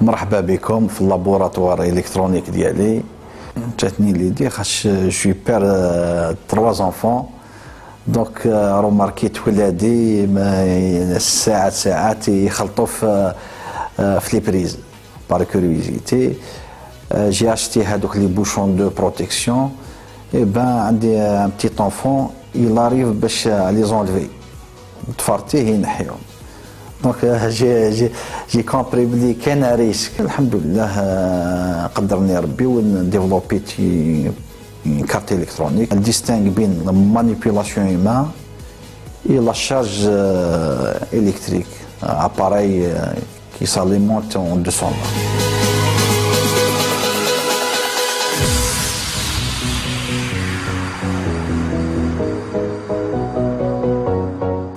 مرحبا بكم في اللابوراتوار الكترونيك ديالي. جاتني ليدي خاطش شوي بير 3 انفون دونك روماركيت ولادي ساعات يخلطوا في لي بريز بار كوريوزيتي. جي اشتي هذوك لي بوشون دو بروتيكسيون اي بان عندي ان بتيت انفون يلاريف باش لي زونلفي تفرتيه ينحيهم. دونك جي كومبري بلي كان ريسك. الحمد لله قدرني ربي ونديفلوبيت كارت الكترونيك ديستينغ بين مانيبيولاسيون هيومان et la charge électrique, appareil qui s'alimente en 200 watts.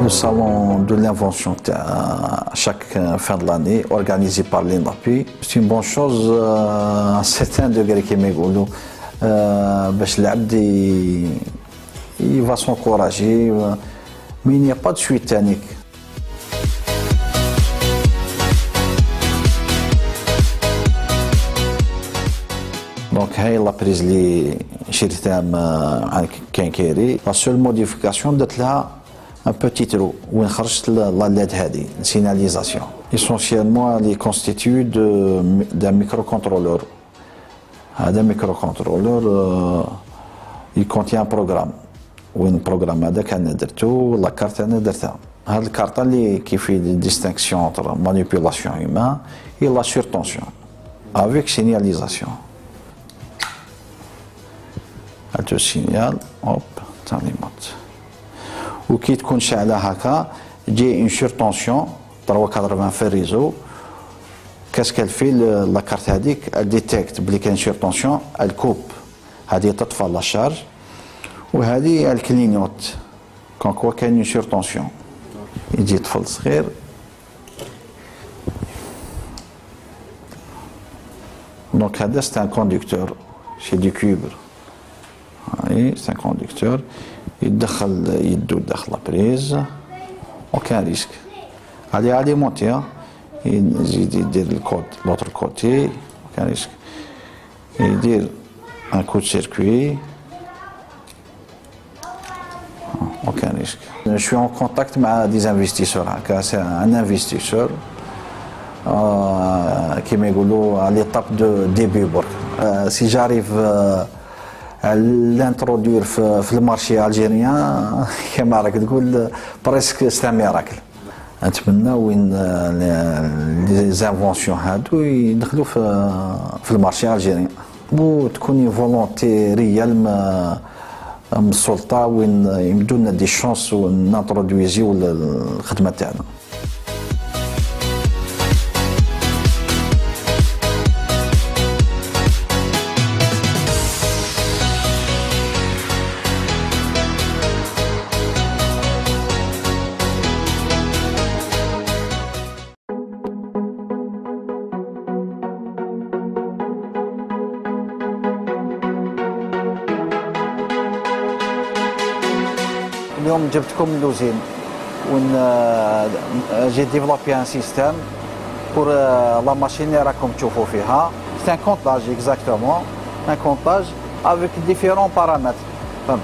Le salon de l'invention à chaque fin de l'année, organisé par l'INAPI, c'est une bonne chose à un certain degré qui m'égoulou. Il va s'encourager. Mais il n'y a pas de suite technique. Donc, la prise de la seule modification d'être là un petit trou où on la LED هذه, une signalisation. Essentiellement, elle est constituée d'un microcontrôleur. Un microcontrôleur, il contient un programme. وين البروغرام هذاك انا درتو ولا كارت انا درتها. هاد الكارطه اللي كيفيه ديستينكسيون انتر مانيبيولاسيون هيومان اي لا سورتونسيون افيك سينياليزاسيون. هادو سينيال اوب تعليمات وكي تكون شاعله هكا تجي اون سورتونسيون 380 في الريزو. كاسكال في لا كارت هذيك ديتيكت بلي كاين سورتونسيون الكوب هذه تطفى لا شارج وهذه الكلينيوت كون كوا كاين سور طونسيون يجي طفل صغير دونك هذا سي ان كوندكتور سي دي كوبر. هاي سي ان كوندكتور يدخل يدو داخل لابريز وكان ريسك. هذه اليمونتي يزيد يدير الكود لوتر كوتي وكان ريسك يدير ان كود سيركوي. Aucun risque. Je suis en contact avec des investisseurs. C'est un investisseur qui m'a dit à l'étape de début. Si j'arrive à l'introduire dans le marché algérien, presque c'est un miracle. نتمنى وين لي زانفونسيون هادو يدخلوا في المارشي الجيريان وتكون فولونتي ريال من السلطه وين يمدوا لنا دي شونس ونانترودويزيو الخدمه تاعنا. اليوم جبتكم لوزين وين جي ديفلوبي ان سيستيم بور لا ماشين اللي راكم تشوفوا فيها. سي ان كونطاج اكزاكتومون ان كونطاج افيك ديفيرون بارامتر. فهمت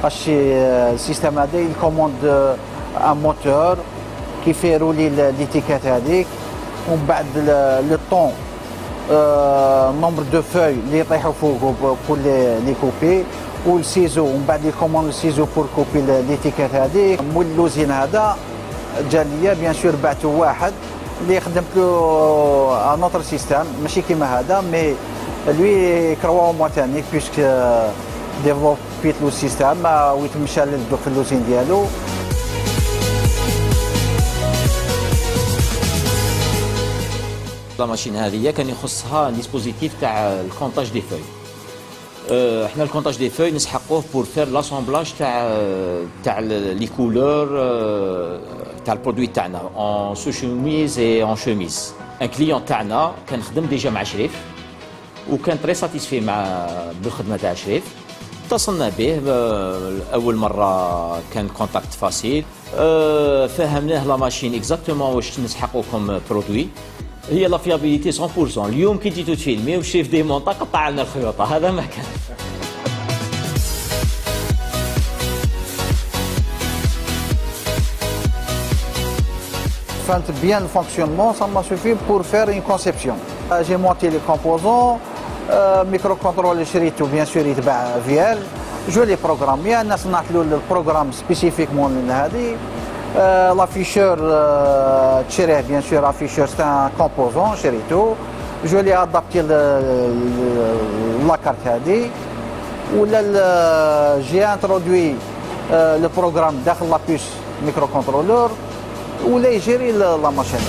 هادشي السيستيم هذا يكوموند ان موتور كيفيروا لي ليتيكات هذيك ومن بعد لو طون نومبر دو فوي اللي يطيحوا فوقو بور لي كوبي والسيزو ومن بعد يكوموند السيزو بور كوبي ليتيكات هذيك. مول اللوزين هذا جا ليا بيان سور بعتو واحد اللي خدمت له ان اوتر سيستيم ماشي كيما هذا مي لوي كروا موا تانيك بيسك ديفلوبيت لو سيستيم ويتمشى في اللوزين ديالو. لا ماشين هذه كان يخصها ديسبوزيتيف تاع الكونطاج دي فوي. احنا الكونطاج دي فوي نسحقوه بور فير لاسومبلاج تاع لي كولور تاع البرودوي تاعنا اون سو شوميز اي اون شوميز. ان كليون تاعنا كان خدم ديجا مع شريف وكان تري ساتيسفي بالخدمه تاع شريف. اتصلنا به اول مره كان كونتاكت فاسيل. فهمناه لا ماشين اكزاكتومون واش نسحقوكم برودوي هي لا فيابيليتي 100%. اليوم كي جيتو تفيلمي والشيف دي مونتا قطع لنا الخيوطه، هذا ما كان. Bien le fonctionnement, ça m'a suffi pour faire une conception. J'ai monté les composants, microcontrôleur شريته bien sûr يتباع فيال. Je l'ai programmé, أنا صنعت له البروغرام سبيسيفيكمون لهذه. l'afficheur تشريه bien sûr afficheur c'est un composant شريته. Je l'ai adapté la carte هذه. ولا j'ai introduit le programme داخل la puce microcontrôleur. ولا يجري لا ماشين.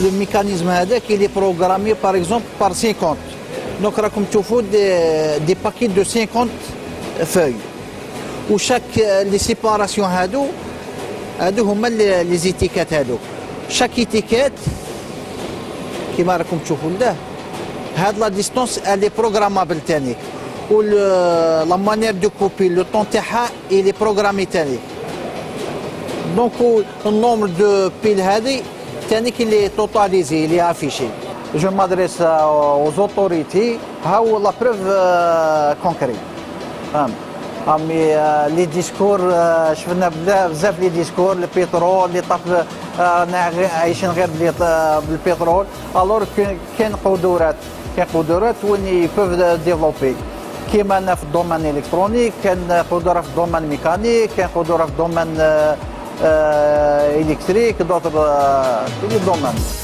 Le mécanisme هذاك il est programmé par exemple par 50. Donc راكم تشوفوا des paquets de 50 feuilles. وشاك لي سيباراسيون هادو هما لي زيتيكات هادو. شاك ايتيكات كيما راكم تشوفوا له هاد لا ديستونس elle est programmable تاني. و لا مانيير دو كوبي لو طون تاعها il est programmé تاني. دونك النومبر دو بيل هذه تاني كي لي توتاليزي لي افيشي. جو مادريس aux autorités هاو لا بروف كونكري. فهمت؟ امي لي ديسكور شفنا بزاف لي ديسكور البترول اللي طاف عايشين غير بالبترول. الور كاين قدرات وين يبوف ديفلوبي كيما انا في الدومين الكترونيك، كان قدره في الدومين ميكانيك، كان قدره في الدومين الكتريك، دوطر دومين.